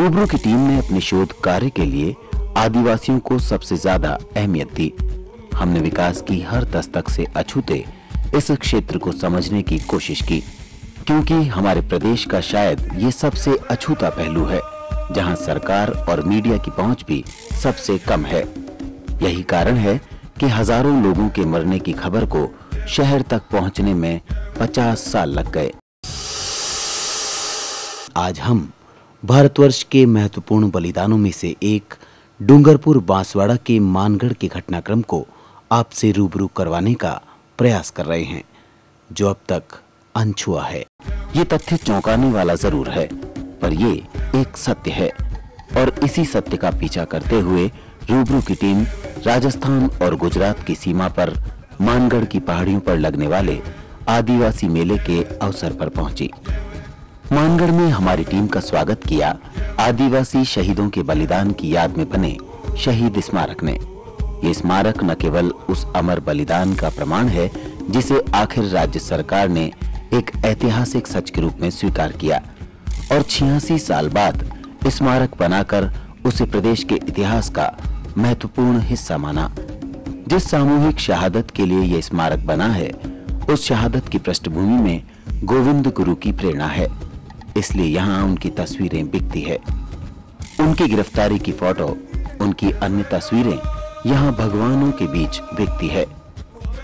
रूबरू की टीम ने अपने शोध कार्य के लिए आदिवासियों को सबसे ज्यादा अहमियत दी। हमने विकास की हर दस्तक से अछूते इस क्षेत्र को समझने की कोशिश की, क्योंकि हमारे प्रदेश का शायद ये सबसे अछूता पहलू है जहां सरकार और मीडिया की पहुंच भी सबसे कम है। यही कारण है कि हजारों लोगों के मरने की खबर को शहर तक पहुंचने में 50 साल लग गए। आज हम भारतवर्ष के महत्वपूर्ण बलिदानों में से एक डूंगरपुर बांसवाड़ा के मानगढ़ के घटनाक्रम को आपसे रूबरू करवाने का प्रयास कर रहे हैं, जो अब तक अनछुआ है। ये तथ्य चौंकाने वाला जरूर है, पर ये एक सत्य है और इसी सत्य का पीछा करते हुए रूबरू की टीम राजस्थान और गुजरात की सीमा पर मानगढ़ की पहाड़ियों पर लगने वाले आदिवासी मेले के अवसर पर पहुंची। मानगढ़ में हमारी टीम का स्वागत किया आदिवासी शहीदों के बलिदान की याद में बने शहीद स्मारक ने। ये स्मारक न केवल उस अमर बलिदान का प्रमाण है जिसे आखिर राज्य सरकार ने एक ऐतिहासिक सच के रूप में स्वीकार किया और 86 साल बाद स्मारक बनाकर उसे प्रदेश के इतिहास का महत्वपूर्ण हिस्सा माना। जिस सामूहिक शहादत के लिए यह स्मारक बना है, उस शहादत की पृष्ठभूमि में गोविंद गुरु की प्रेरणा है, इसलिए यहाँ उनकी तस्वीरें बिकती है। उनकी गिरफ्तारी की फोटो, उनकी अन्य तस्वीरें यहाँ भगवानों के बीच बिकती है।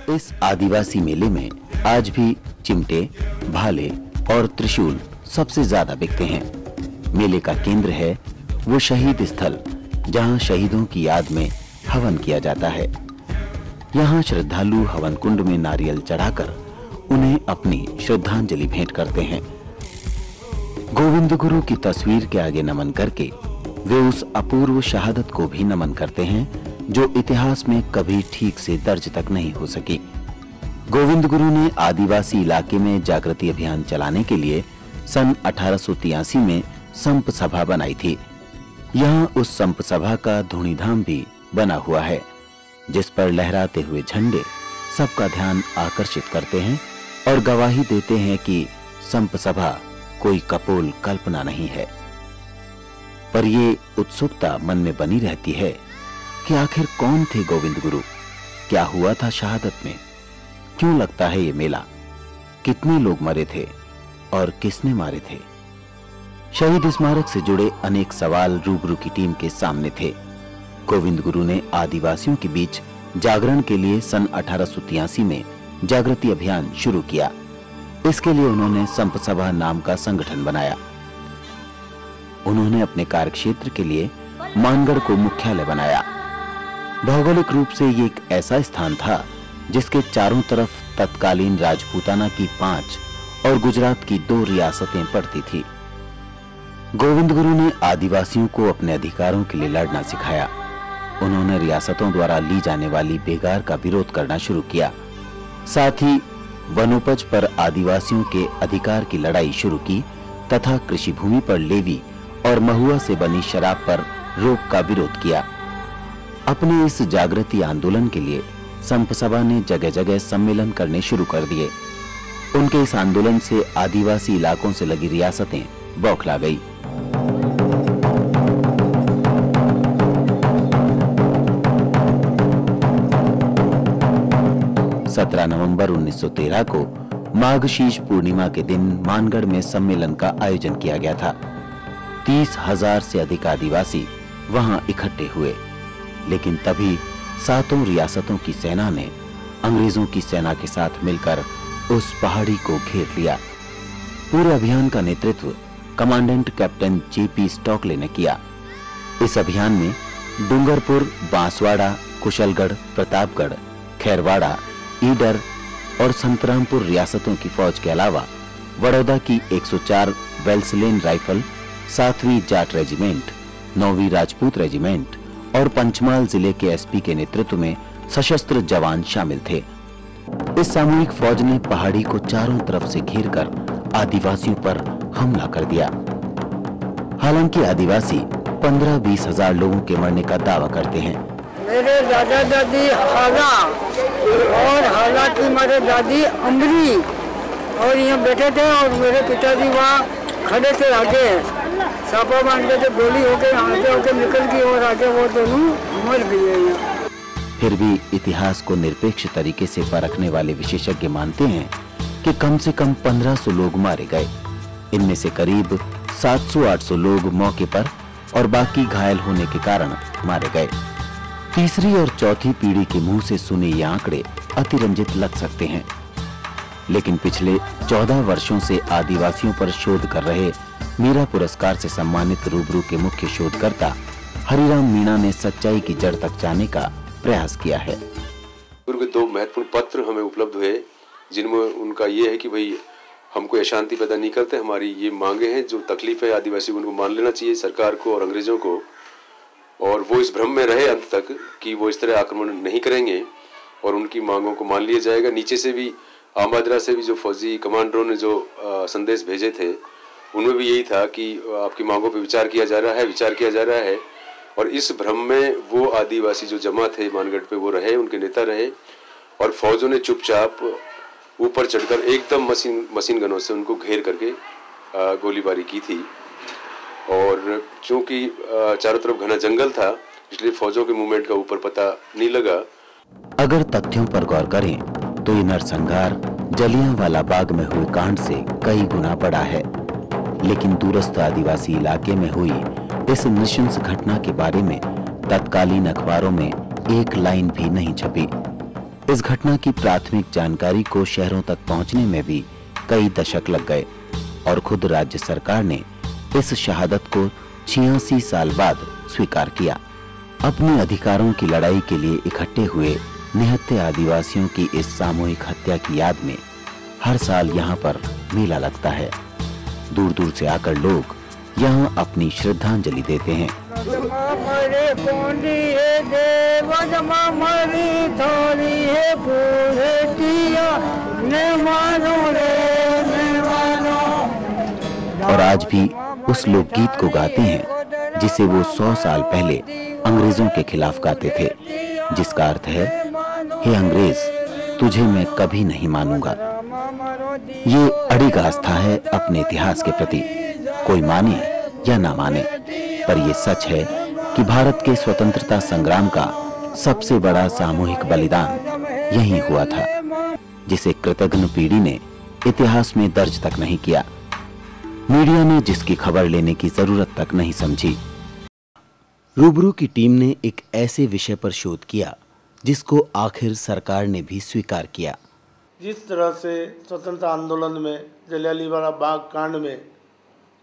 इस आदिवासी मेले में आज भी चिमटे, भाले और त्रिशूल सबसे ज्यादा बिकते हैं। मेले का केंद्र है वो शहीद स्थल जहाँ शहीदों की याद में हवन किया जाता है। यहाँ श्रद्धालु हवन कुंड में नारियल चढ़ाकर उन्हें अपनी श्रद्धांजलि भेंट करते हैं। गोविंद गुरु की तस्वीर के आगे नमन करके वे उस अपूर्व शहादत को भी नमन करते हैं जो इतिहास में कभी ठीक से दर्ज तक नहीं हो सकी। गोविंद गुरु ने आदिवासी इलाके में जागृति अभियान चलाने के लिए सन 1883 में संप सभा बनाई थी। यहाँ उस संप सभा का धूणीधाम भी बना हुआ है, जिस पर लहराते हुए झंडे सबका ध्यान आकर्षित करते हैं और गवाही देते हैं कि संप सभा कोई कपोल कल्पना नहीं है। पर ये उत्सुकता मन में बनी रहती है कि आखिर कौन थे गोविंद गुरु, क्या हुआ था शहादत में, क्यों लगता है ये मेला, कितने लोग मरे थे और किसने मारे थे। शहीद स्मारक से जुड़े अनेक सवाल रूबरू की टीम के सामने थे। गोविंद गुरु ने आदिवासियों के बीच जागरण के लिए सन 1883 में जागृति अभियान शुरू किया। इसके लिए उन्होंने संप सभा नाम का संगठन बनाया। उन्होंने अपने कार्यक्षेत्र के लिए मानगढ़ को मुख्यालय बनाया। भौगोलिक रूप से ये एक ऐसा स्थान था जिसके चारों तरफ तत्कालीन राजपूताना की 5 और गुजरात की 2 रियासतें पड़ती थी। गोविंद गुरु ने आदिवासियों को अपने अधिकारों के लिए लड़ना सिखाया। उन्होंने रियासतों द्वारा ली जाने वाली बेगार का विरोध करना शुरू किया। साथ ही वनोपज पर आदिवासियों के अधिकार की लड़ाई शुरू की तथा कृषि भूमि पर लेवी और महुआ से बनी शराब पर रोक का विरोध किया। अपने इस जागृति आंदोलन के लिए संप सभा ने जगह जगह सम्मेलन करने शुरू कर दिए। उनके इस आंदोलन से आदिवासी इलाकों से लगी रियासतें बौखला गई। नवंबर 1913 को माघशीष पूर्णिमा के दिन मानगढ़ में सम्मेलन का आयोजन किया गया था। 30,000 से अधिक आदिवासी वहां इकट्ठे हुए, लेकिन तभी 7 रियासतों की सेना ने अंग्रेजों की सेना के साथ मिलकर उस पहाड़ी को घेर लिया। पूरे अभियान का नेतृत्व कमांडेंट कैप्टन जेपी स्टॉकले ने किया। इस अभियान में डूंगरपुर, बांसवाड़ा, कुशलगढ़, प्रतापगढ़, खैरवाड़ा, ईडर और संतरामपुर रियासतों की फौज के अलावा बड़ौदा की 104 वेल्सलेन राइफल, 7वीं जाट रेजिमेंट, 9वीं राजपूत रेजिमेंट और पंचमहाल जिले के एसपी के नेतृत्व में सशस्त्र जवान शामिल थे। इस सामूहिक फौज ने पहाड़ी को चारों तरफ से घेरकर आदिवासियों पर हमला कर दिया। हालांकि आदिवासी 15-20 हजार लोगों के मरने का दावा करते हैं। मेरे दादा दादी हाला और हाला की मेरे दादी अमरी और यहाँ बैठे थे और मेरे पिताजी वहाँ खड़े थे आगे। छापा बांध के जो गोली होके आगे होके निकल गई और आगे वो दोनों मर गए हैं। फिर भी इतिहास को निरपेक्ष तरीके से परखने वाले विशेषज्ञ मानते हैं कि कम से कम 1500 लोग मारे गए। इनमें से करीब 700-800 लोग मौके पर और बाकी घायल होने के कारण मारे गए। तीसरी और चौथी पीढ़ी के मुंह से सुने ये आंकड़े अतिरंजित लग सकते हैं, लेकिन पिछले 14 वर्षों से आदिवासियों पर शोध कर रहे मीरा पुरस्कार से सम्मानित रूबरू के मुख्य शोधकर्ता हरिराम मीणा ने सच्चाई की जड़ तक जाने का प्रयास किया है। पूर्व 2 महत्वपूर्ण पत्र हमें उपलब्ध हुए जिनमें उनका ये है कि भाई हमको अशांति पैदा नहीं करते, हमारी ये मांगे हैं, जो तकलीफ है आदिवासी को उनको मान लेना चाहिए सरकार को और अंग्रेजों को, और वो इस भ्रम में रहे अंत तक कि वो इस तरह आक्रमण नहीं करेंगे और उनकी मांगों को मान लिया जाएगा। नीचे से भी आमादरा से भी जो फौजी कमांडरों ने जो संदेश भेजे थे उनमें भी यही था कि आपकी मांगों पर विचार किया जा रहा है और इस भ्रम में वो आदिवासी जो जमा थे मानगढ़ पे वो रहे, उनके नेता रहे और फौजों ने चुपचाप ऊपर चढ़कर एकदम मशीन गनों से उनको घेर करके गोलीबारी की थी। और चूंकि चारों तरफ घना जंगल था इसलिए फौजों के मूवमेंट का ऊपर पता नहीं लगा। अगर तथ्यों पर गौर करें तो ये नरसंहार जलियांवाला बाग में हुए कांड से कई गुना बड़ा है, लेकिन दूरस्थ आदिवासी इलाके में हुई इस नृशंस घटना के बारे में तत्कालीन अखबारों में एक लाइन भी नहीं छपी। इस घटना की प्राथमिक जानकारी को शहरों तक पहुंचने में भी कई दशक लग गए और खुद राज्य सरकार ने इस शहादत को 86 साल बाद स्वीकार किया। अपने अधिकारों की लड़ाई के लिए इकट्ठे हुए निहत्थे आदिवासियों की इस सामूहिक हत्या की याद में हर साल यहाँ पर मेला लगता है। दूर दूर से आकर लोग यहाँ अपनी श्रद्धांजलि देते हैं। और आज भी उस लोकगीत को गाते हैं जिसे वो 100 साल पहले अंग्रेजों के खिलाफ गाते थे, जिसका अर्थ है, हे अंग्रेज तुझे मैं कभी नहीं मानूंगा। ये अड़िग आस्था है अपने इतिहास के प्रति, कोई माने या ना माने, पर ये सच है कि भारत के स्वतंत्रता संग्राम का सबसे बड़ा सामूहिक बलिदान यहीं हुआ था, जिसे कृतघ्न पीढ़ी ने इतिहास में दर्ज तक नहीं किया। मीडिया ने जिसकी खबर लेने की जरूरत तक नहीं समझी। रूबरू की टीम ने एक ऐसे विषय पर शोध किया जिसको आखिर सरकार ने भी स्वीकार किया। जिस तरह से स्वतंत्रता आंदोलन में जलियांवाला बाग कांड में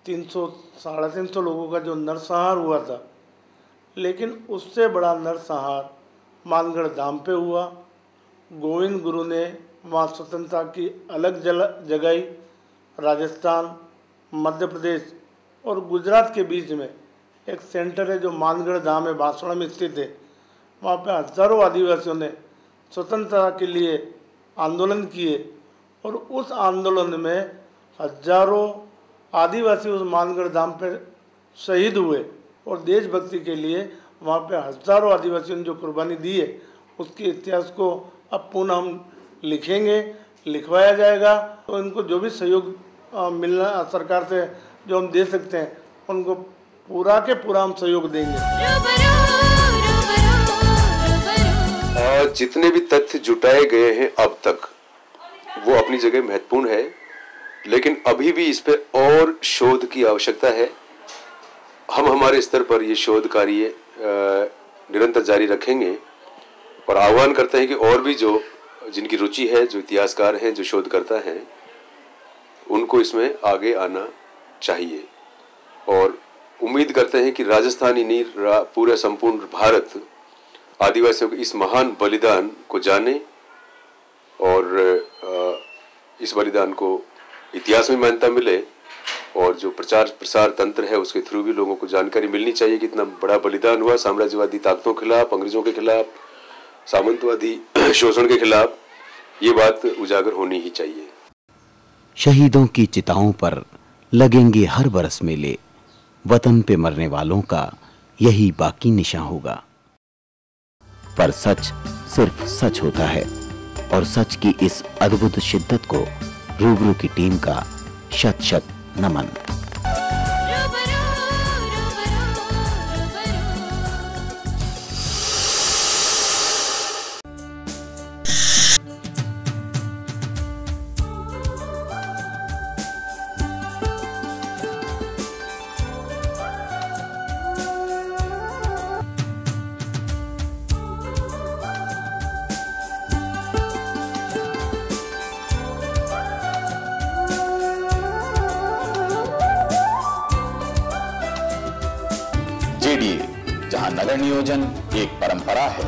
300-350 लोगों का जो नरसंहार हुआ था, लेकिन उससे बड़ा नरसंहार मानगढ़ धाम पे हुआ। गोविंद गुरु ने वहाँ स्वतंत्रता की अलग जगाई। राजस्थान, मध्य प्रदेश और गुजरात के बीच में एक सेंटर है जो मानगढ़ धाम है, बांसवाड़ा में स्थित है। वहाँ पे हजारों आदिवासियों ने स्वतंत्रता के लिए आंदोलन किए और उस आंदोलन में हजारों आदिवासी उस मानगढ़ धाम पर शहीद हुए और देशभक्ति के लिए वहाँ पे हजारों आदिवासियों ने जो कुर्बानी दी है उसके इतिहास को अब पुनः हम लिखेंगे, लिखवाया जाएगा। तो इनको जो भी सहयोग मिलना सरकार से जो हम दे सकते हैं उनको पूरा के पूरा हम सहयोग देंगे। जितने भी तथ्य जुटाए गए हैं अब तक वो अपनी जगह महत्वपूर्ण है, लेकिन अभी भी इस पे और शोध की आवश्यकता है। हम हमारे स्तर पर ये शोध कार्य निरंतर जारी रखेंगे और आह्वान करते हैं कि और भी जो जिनकी रुचि है, जो इतिहासकार हैं, जो शोधकर्ता हैं, उनको इसमें आगे आना चाहिए। और उम्मीद करते हैं कि राजस्थान ही नहीं पूरे संपूर्ण भारत आदिवासियों के इस महान बलिदान को जाने और इस बलिदान को इतिहास में मान्यता मिले और जो प्रचार प्रसार तंत्र है उसके थ्रू भी लोगों को जानकारी मिलनी चाहिए कि इतना बड़ा बलिदान हुआ साम्राज्यवादी ताकतों के खिलाफ, अंग्रेजों के खिलाफ, सामंतवादी शोषण के खिलाफ। ये बात उजागर होनी ही चाहिए। शहीदों की चिताओं पर लगेंगे हर बरस मेले, वतन पे मरने वालों का यही बाकी निशान होगा। पर सच सिर्फ सच होता है और सच की इस अद्भुत शिद्दत को रूबरू की टीम का शत शत नमन। रेडिए, जहां नगर नियोजन एक परंपरा है।